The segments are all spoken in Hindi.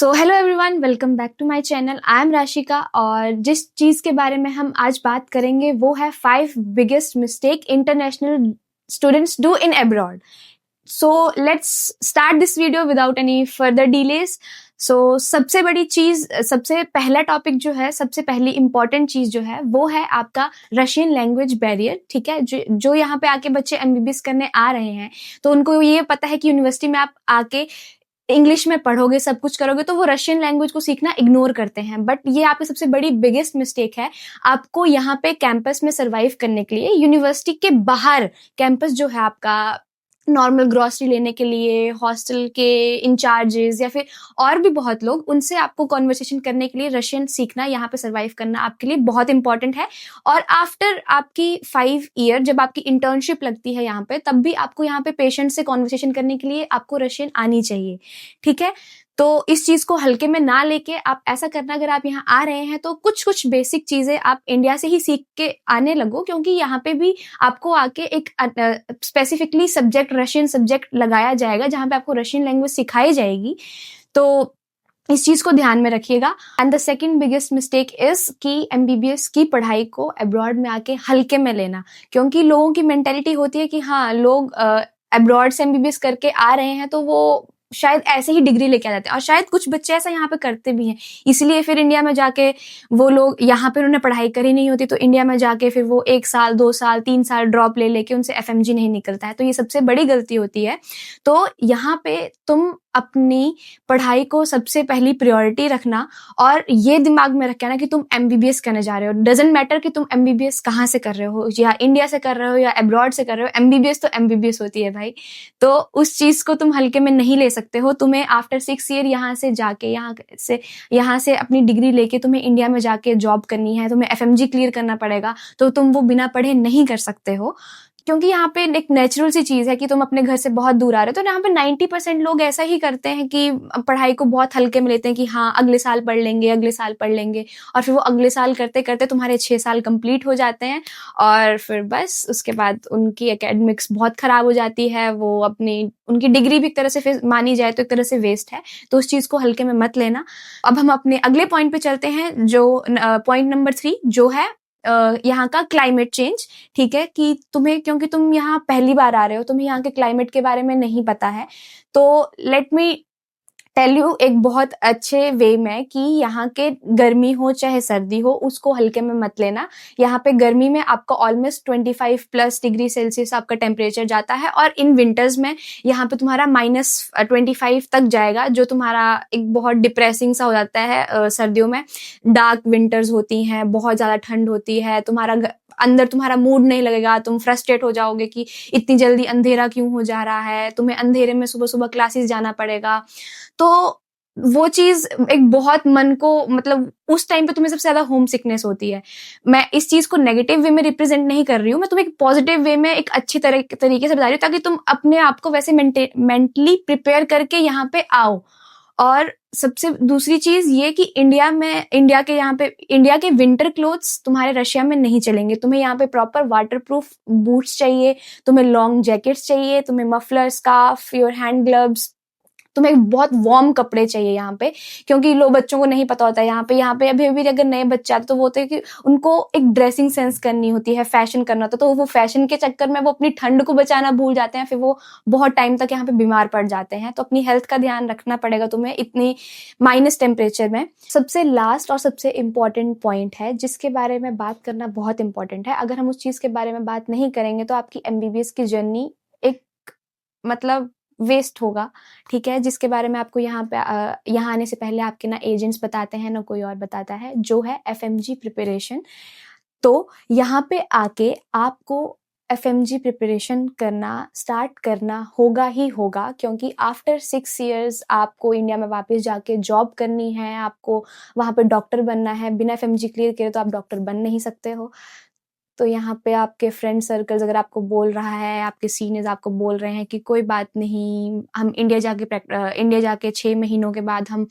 So hello everyone, welcome back to my channel. I am Rashika और जिस चीज़ के बारे में हम आज बात करेंगे वो है 5 biggest mistake international students do in abroad. So let's start this video without any further delays. So सबसे बड़ी चीज़, सबसे पहला टॉपिक जो है, सबसे पहली इंपॉर्टेंट चीज़ जो है वो है आपका रशियन लैंग्वेज बैरियर। ठीक है, जो यहाँ पे आके बच्चे एमबीबीएस करने आ रहे हैं तो उनको ये पता है कि यूनिवर्सिटी में आप आके इंग्लिश में पढ़ोगे, सब कुछ करोगे, तो वो रशियन लैंग्वेज को सीखना इग्नोर करते हैं। बट ये आपकी सबसे बड़ी बिगेस्ट मिस्टेक है। आपको यहाँ पे कैंपस में सरवाइव करने के लिए यूनिवर्सिटी के बाहर कैंपस जो है आपका, नॉर्मल ग्रोसरी लेने के लिए, हॉस्टल के इंचार्जेस या फिर और भी बहुत लोग, उनसे आपको कॉन्वर्सेशन करने के लिए रशियन सीखना, यहाँ पे सरवाइव करना आपके लिए बहुत इंपॉर्टेंट है। और आफ्टर आपकी 5 ईयर जब आपकी इंटर्नशिप लगती है यहाँ पे, तब भी आपको यहाँ पे पेशेंट से कॉन्वर्सेशन करने के लिए आपको रशियन आनी चाहिए। ठीक है, तो इस चीज को हल्के में ना लेके आप ऐसा करना, अगर आप यहाँ आ रहे हैं तो कुछ कुछ बेसिक चीजें आप इंडिया से ही सीख के आने लगो, क्योंकि यहाँ पे भी आपको आके एक स्पेसिफिकली सब्जेक्ट, रशियन सब्जेक्ट लगाया जाएगा जहाँ पे आपको रशियन लैंग्वेज सिखाई जाएगी। तो इस चीज को ध्यान में रखिएगा। And the second biggest mistake is कि एमबीबीएस की पढ़ाई को अब्रॉड में आके हल्के में लेना, क्योंकि लोगों की मेंटेलिटी होती है कि हाँ, लोग अब्रॉड से एमबीबीएस करके आ रहे हैं तो वो शायद ऐसे ही डिग्री लेके आ जाते हैं, और शायद कुछ बच्चे ऐसा यहाँ पे करते भी हैं। इसलिए फिर इंडिया में जाके वो लोग, यहाँ पे उन्होंने पढ़ाई करी नहीं होती तो इंडिया में जाके फिर वो 1 साल 2 साल 3 साल ड्रॉप ले लेके उनसे एफएमजी नहीं निकलता है। तो ये सबसे बड़ी गलती होती है। तो यहाँ पे तुम अपनी पढ़ाई को सबसे पहली प्रायोरिटी रखना, और ये दिमाग में रखना कि तुम एमबीबीएस करने जा रहे हो। डजंट मैटर कि तुम एमबीबीएस कहाँ से कर रहे हो, या इंडिया से कर रहे हो या अब्रॉड से कर रहे हो, एमबीबीएस तो एमबीबीएस होती है भाई। तो उस चीज को तुम हल्के में नहीं ले सकते हो। तुम्हें आफ्टर 6 ईयर यहाँ से जाके, यहाँ से अपनी डिग्री लेके तुम्हें इंडिया में जाके जॉब करनी है, तुम्हें एफएमजी क्लियर करना पड़ेगा। तो तुम वो बिना पढ़े नहीं कर सकते हो, क्योंकि यहाँ पे एक नेचुरल सी चीज है कि तुम अपने घर से बहुत दूर आ रहे हो। तो यहाँ पे 90% लोग ऐसा ही करते हैं कि पढ़ाई को बहुत हल्के में लेते हैं कि हाँ, अगले साल पढ़ लेंगे, अगले साल पढ़ लेंगे, और फिर वो अगले साल करते करते तुम्हारे 6 साल कंप्लीट हो जाते हैं, और फिर बस उसके बाद उनकी एकेडमिक्स बहुत खराब हो जाती है। वो उनकी डिग्री भी एक तरह से मानी जाए तो एक तरह से वेस्ट है। तो उस चीज को हल्के में मत लेना। अब हम अपने अगले पॉइंट पे चलते हैं, जो पॉइंट नंबर 3 जो है यहाँ का क्लाइमेट चेंज। ठीक है, कि तुम्हें, क्योंकि तुम यहाँ पहली बार आ रहे हो, तुम्हें यहाँ के क्लाइमेट के बारे में नहीं पता है, तो लेट मी टेल यू एक बहुत अच्छे वे में कि यहाँ के गर्मी हो चाहे सर्दी हो, उसको हल्के में मत लेना। यहाँ पे गर्मी में आपका ऑलमोस्ट 25+ डिग्री सेल्सियस आपका टेम्परेचर जाता है, और इन विंटर्स में यहाँ पे तुम्हारा -25 तक जाएगा, जो तुम्हारा एक बहुत डिप्रेसिंग सा हो जाता है। सर्दियों में डार्क विंटर्स होती हैं, बहुत ज्यादा ठंड होती है, अंदर तुम्हारा मूड नहीं लगेगा, तुम फ्रस्ट्रेट हो जाओगे कि इतनी जल्दी अंधेरा क्यों हो जा रहा है, तुम्हें अंधेरे में सुबह सुबह क्लासेस जाना पड़ेगा। तो वो चीज एक बहुत मन को, मतलब उस टाइम पे तुम्हें सबसे ज्यादा होम सिकनेस होती है। मैं इस चीज को नेगेटिव वे में रिप्रेजेंट नहीं कर रही हूँ, मैं तुम्हें एक पॉजिटिव वे में एक अच्छी तरीके से बता रही हूँ, ताकि तुम अपने आप को वैसे मेंटली प्रिपेयर करके यहाँ पे आओ। और सबसे दूसरी चीज ये कि इंडिया के विंटर क्लोथ्स तुम्हारे रशिया में नहीं चलेंगे। तुम्हें यहाँ पे प्रॉपर वाटरप्रूफ बूट्स चाहिए, तुम्हें लॉन्ग जैकेट्स चाहिए, तुम्हें muffler, scarf, your hand gloves, तुम्हें बहुत वार्म कपड़े चाहिए यहाँ पे। क्योंकि लोग, बच्चों को नहीं पता होता है यहाँ पे अभी अभी अगर नए बच्चे आते तो वो होते हैं कि उनको एक ड्रेसिंग सेंस करनी होती है, फैशन करना होता है, तो वो फैशन के चक्कर में वो अपनी ठंड को बचाना भूल जाते हैं, फिर वो बहुत टाइम तक यहाँ पे बीमार पड़ जाते हैं। तो अपनी हेल्थ का ध्यान रखना पड़ेगा तुम्हें इतनी माइनस टेम्परेचर में। सबसे लास्ट और सबसे इम्पोर्टेंट पॉइंट है जिसके बारे में बात करना बहुत इंपॉर्टेंट है। अगर हम उस चीज के बारे में बात नहीं करेंगे तो आपकी एमबीबीएस की जर्नी एक, मतलब वेस्ट होगा। ठीक है, जिसके बारे में आपको यहाँ आने से पहले आपके ना एजेंट्स बताते हैं ना कोई और बताता है, जो है एफएमजी प्रिपरेशन। तो यहाँ पे आके आपको एफएमजी प्रिपरेशन करना स्टार्ट करना होगा ही होगा, क्योंकि आफ्टर 6 इयर्स आपको इंडिया में वापस जाके जॉब करनी है, आपको वहां पे डॉक्टर बनना है। बिना एफएमजी क्लियर करे तो आप डॉक्टर बन नहीं सकते हो। तो यहाँ पे आपके फ्रेंड सर्कल्स अगर आपको बोल रहा है, आपके सीनियर्स आपको बोल रहे हैं कि कोई बात नहीं, हम इंडिया जाके 6 महीनों के बाद हम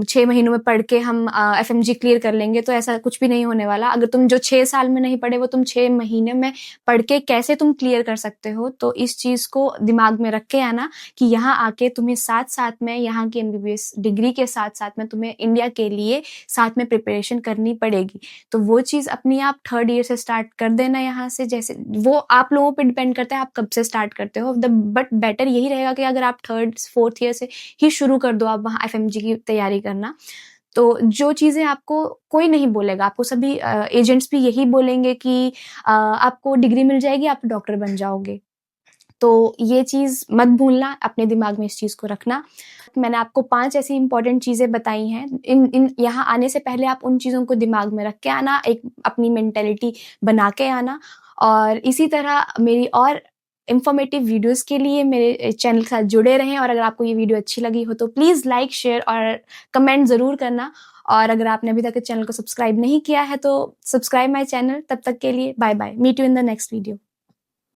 6 महीनों में पढ़ के हम एफएमजी क्लियर कर लेंगे, तो ऐसा कुछ भी नहीं होने वाला। अगर तुम जो 6 साल में नहीं पढ़े वो तुम 6 महीने में पढ़ के कैसे तुम क्लियर कर सकते हो। तो इस चीज़ को दिमाग में रख के आना कि यहाँ आके तुम्हें साथ-साथ में यहाँ की एमबीबीएस डिग्री के साथ-साथ में तुम्हें इंडिया के लिए साथ में प्रिपरेशन करनी पड़ेगी। तो वो चीज़ अपनी आप 3rd ईयर से स्टार्ट कर देना यहाँ से, जैसे वो आप लोगों पे डिपेंड करता है आप कब से स्टार्ट करते हो। बट बेटर यही रहेगा कि अगर आप 3rd 4th ईयर से ही शुरू कर दो आप वहाँ एफएमजी की तैयारी करना। तो जो चीज़ें आपको कोई नहीं बोलेगा, आपको सभी एजेंट्स भी यही बोलेंगे कि आपको डिग्री मिल जाएगी, आप डॉक्टर बन जाओगे। तो ये चीज़ मत भूलना, अपने दिमाग में इस चीज़ को रखना। मैंने आपको 5 ऐसी इम्पोर्टेंट चीज़ें बताई हैं। इन यहाँ आने से पहले आप उन चीज़ों को दिमाग में रख के आना, एक अपनी मेंटालिटी बना के आना। और इसी तरह मेरी और इन्फॉर्मेटिव वीडियोज़ के लिए मेरे चैनल के साथ जुड़े रहें। और अगर आपको ये वीडियो अच्छी लगी हो तो प्लीज़ लाइक, शेयर और कमेंट ज़रूर करना। और अगर आपने अभी तक इस चैनल को सब्सक्राइब नहीं किया है तो सब्सक्राइब माय चैनल। तब तक के लिए bye bye. Meet you in the next video.